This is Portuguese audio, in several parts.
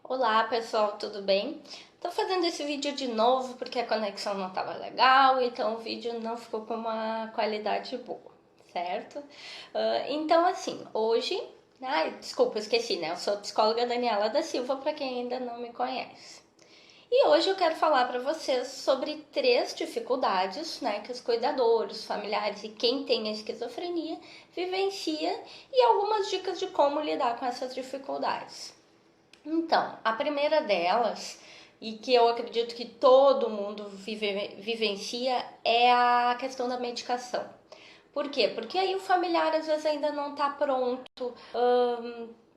Olá pessoal, tudo bem? Tô fazendo esse vídeo de novo porque a conexão não estava legal, então o vídeo não ficou com uma qualidade boa, certo? Então assim, hoje... Ai, desculpa, esqueci, né? Eu sou a psicóloga Daniela da Silva, para quem ainda não me conhece. E hoje eu quero falar para vocês sobre três dificuldades, né, que os cuidadores, familiares e quem tem a esquizofrenia vivencia e algumas dicas de como lidar com essas dificuldades. Então, a primeira delas, e que eu acredito que todo mundo vivencia, é a questão da medicação. Por quê? Porque aí o familiar às vezes ainda não está pronto,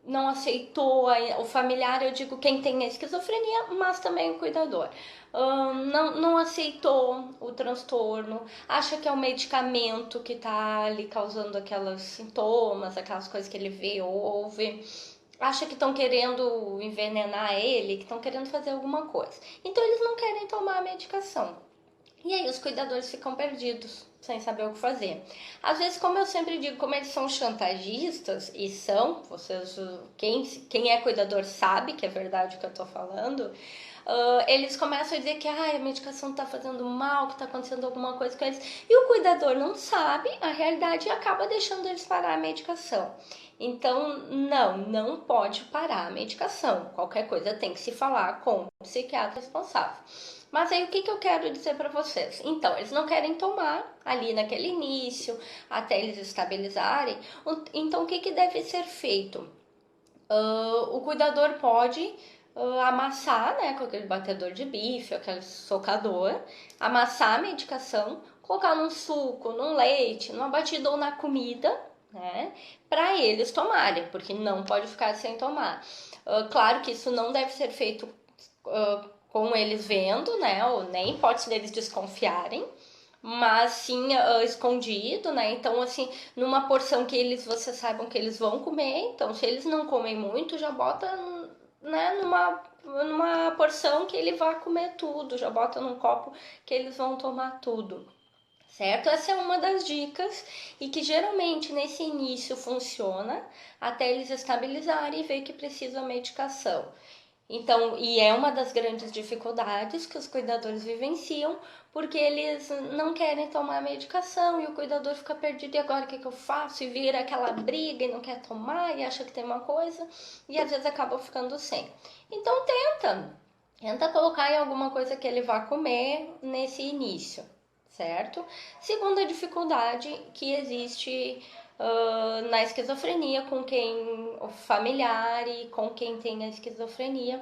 não aceitou, o familiar, eu digo quem tem a esquizofrenia, mas também o cuidador. Não aceitou o transtorno, acha que é o medicamento que está ali causando aqueles sintomas, aquelas coisas que ele vê ou ouve, acha que estão querendo envenenar ele, que estão querendo fazer alguma coisa. Então eles não querem tomar a medicação. E aí os cuidadores ficam perdidos, sem saber o que fazer. Às vezes, como eu sempre digo, como eles são chantagistas, e são, vocês, quem é cuidador sabe que é verdade o que eu tô falando, eles começam a dizer que a medicação tá fazendo mal, que tá acontecendo alguma coisa com eles, e o cuidador não sabe a realidade e acaba deixando eles parar a medicação. Então, não pode parar a medicação. Qualquer coisa tem que se falar com o psiquiatra responsável. Mas aí o que eu quero dizer para vocês? Então, eles não querem tomar ali naquele início, até eles estabilizarem. Então, o que deve ser feito? O cuidador pode amassar, né, com aquele batedor de bife, aquele socador, amassar a medicação, colocar num suco, num leite, numa batida ou na comida, né, para eles tomarem, porque não pode ficar sem tomar. Claro que isso não deve ser feito com eles vendo, né, ou nem pode ser eles desconfiarem, mas sim escondido, né? Então, assim, numa porção que vocês saibam que eles vão comer. Então, se eles não comem muito, já bota, né, numa porção que ele vai comer tudo, já bota num copo que eles vão tomar tudo. Certo? Essa é uma das dicas e que geralmente nesse início funciona até eles estabilizarem e ver que precisa medicação. Então, e é uma das grandes dificuldades que os cuidadores vivenciam, porque eles não querem tomar a medicação e o cuidador fica perdido, e agora o que eu faço? E vira aquela briga e não quer tomar e acha que tem uma coisa e às vezes acaba ficando sem. Então tenta colocar em alguma coisa que ele vá comer nesse início, certo? Segunda dificuldade que existe na esquizofrenia com quem o familiar e com quem tem a esquizofrenia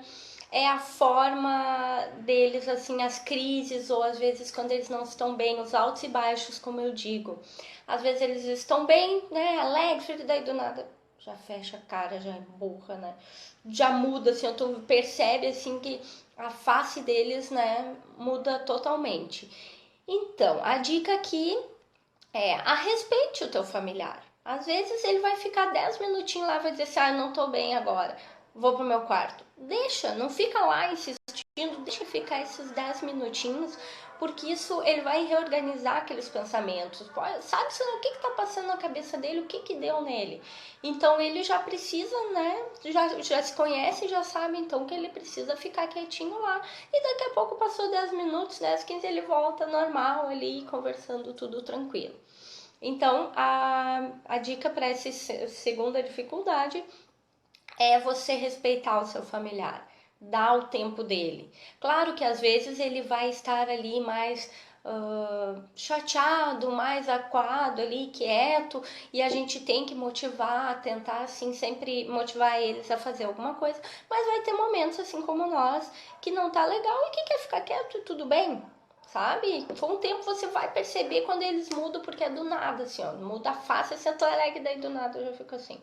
é a forma deles, assim, as crises, ou às vezes quando eles não estão bem, os altos e baixos, como eu digo. Às vezes eles estão bem, né, alegres, e daí do nada já fecha a cara, já emburra, né, já muda, assim, tu percebe, assim, que a face deles, né, muda totalmente. Então, a dica aqui a respeite o teu familiar. Às vezes ele vai ficar 10 minutinhos lá e vai dizer assim, eu não tô bem agora, vou pro meu quarto. Deixa, não fica lá insistindo, deixa ficar esses 10 minutinhos, porque isso ele vai reorganizar aqueles pensamentos. Sabe-se o que tá passando na cabeça dele, o que deu nele. Então ele já precisa, né, já se conhece, já sabe então que ele precisa ficar quietinho lá. E daqui a pouco passou 10 minutos, 10, 15, ele volta normal ali, conversando tudo tranquilo. Então, a dica para essa segunda dificuldade é você respeitar o seu familiar, dar o tempo dele. Claro que às vezes ele vai estar ali mais chateado, mais acuado ali, quieto, e a gente tem que motivar, tentar assim sempre motivar eles a fazer alguma coisa, mas vai ter momentos assim como nós que não tá legal e que quer ficar quieto e tudo bem, sabe? Com o tempo você vai perceber quando eles mudam, porque é do nada, assim, ó, muda a face, você tá alegre, daí do nada eu já fico assim,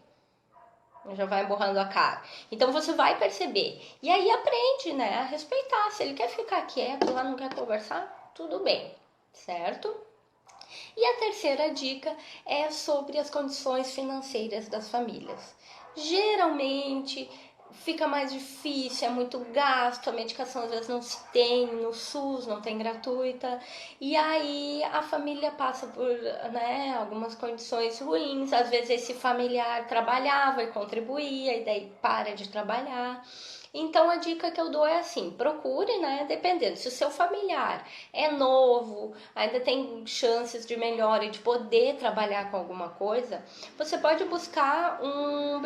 já vai emborrando a cara. Então você vai perceber. E aí aprende, né, a respeitar. Se ele quer ficar quieto lá, não quer conversar, tudo bem, certo? E a terceira dica é sobre as condições financeiras das famílias. Geralmente, fica mais difícil, é muito gasto, a medicação às vezes não se tem no SUS, não tem gratuita, e aí a família passa por, né, algumas condições ruins, às vezes esse familiar trabalhava e contribuía, e daí para de trabalhar. Então a dica que eu dou é assim, procure, né, dependendo, se o seu familiar é novo, ainda tem chances de melhora e de poder trabalhar com alguma coisa, você pode buscar um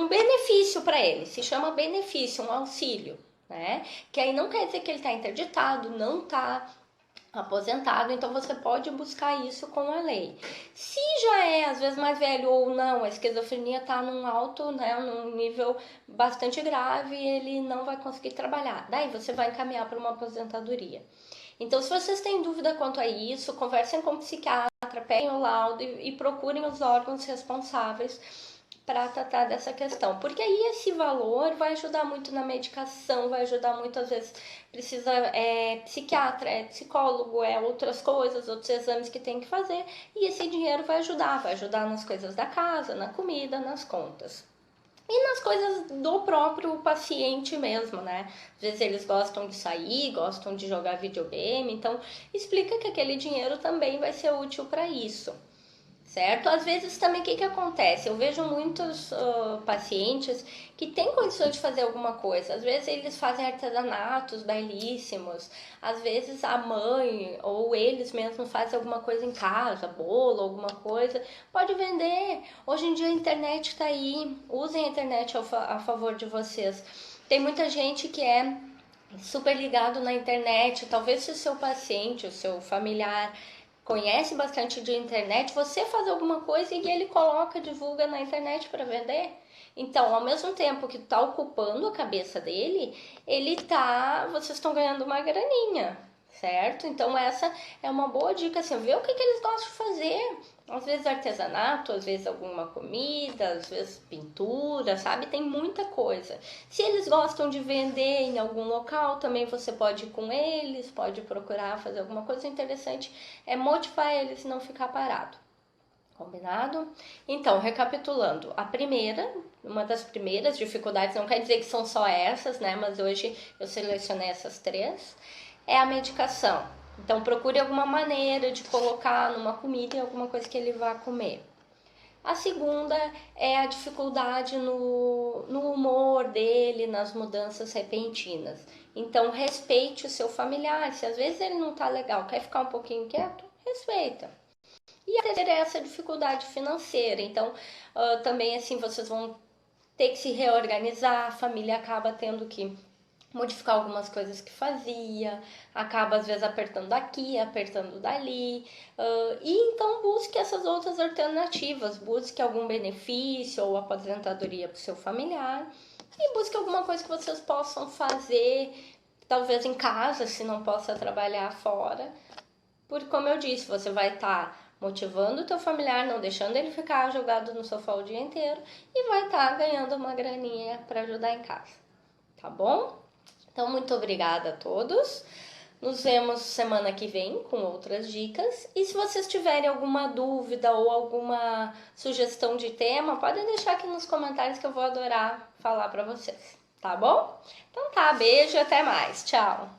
benefício para ele, se chama benefício, um auxílio, né? Que aí não quer dizer que ele está interditado, não está aposentado, então você pode buscar isso com a lei. Se já é, às vezes, mais velho ou não, a esquizofrenia está num alto, né, num nível bastante grave e ele não vai conseguir trabalhar. Daí você vai encaminhar para uma aposentadoria. Então, se vocês têm dúvida quanto a isso, conversem com o psiquiatra, peguem o laudo e procurem os órgãos responsáveis para tratar dessa questão, porque aí esse valor vai ajudar muito na medicação, vai ajudar muito, às vezes precisa psiquiatra, psicólogo, outras coisas, outros exames que tem que fazer, e esse dinheiro vai ajudar nas coisas da casa, na comida, nas contas. E nas coisas do próprio paciente mesmo, né? Às vezes eles gostam de sair, gostam de jogar videogame, então explica que aquele dinheiro também vai ser útil para isso. Certo? Às vezes também o que acontece? Eu vejo muitos pacientes que têm condições de fazer alguma coisa. Às vezes eles fazem artesanatos belíssimos, às vezes a mãe ou eles mesmos fazem alguma coisa em casa, bolo, alguma coisa, pode vender. Hoje em dia a internet está aí, usem a internet a favor de vocês. Tem muita gente que é super ligado na internet, talvez se o seu paciente, o seu familiar conhece bastante de internet, você faz alguma coisa e ele coloca, divulga na internet para vender. Então, ao mesmo tempo que tá ocupando a cabeça dele, vocês estão ganhando uma graninha, certo? Então essa é uma boa dica, assim, ver o que eles gostam de fazer. Às vezes artesanato, às vezes alguma comida, às vezes pintura, sabe? Tem muita coisa. Se eles gostam de vender em algum local, também você pode ir com eles, pode procurar fazer alguma coisa interessante. É motivar eles e não ficar parado. Combinado? Então, recapitulando, uma das primeiras dificuldades, não quer dizer que são só essas, né? Mas hoje eu selecionei essas 3, é a medicação. Então, procure alguma maneira de colocar numa comida e alguma coisa que ele vá comer. A segunda é a dificuldade no humor dele, nas mudanças repentinas. Então, respeite o seu familiar. Se às vezes ele não tá legal, quer ficar um pouquinho quieto, respeita. E a terceira é essa dificuldade financeira. Então, também assim, vocês vão ter que se reorganizar, a família acaba tendo que modificar algumas coisas que fazia, acaba às vezes apertando aqui, apertando dali, e então busque essas outras alternativas, busque algum benefício ou aposentadoria para o seu familiar, e busque alguma coisa que vocês possam fazer, talvez em casa, se não possa trabalhar fora, porque como eu disse, você vai estar motivando o teu familiar, não deixando ele ficar jogado no sofá o dia inteiro, e vai estar ganhando uma graninha para ajudar em casa, tá bom? Então, muito obrigada a todos. Nos vemos semana que vem com outras dicas. E se vocês tiverem alguma dúvida ou alguma sugestão de tema, podem deixar aqui nos comentários que eu vou adorar falar para vocês, tá bom? Então tá, beijo e até mais. Tchau!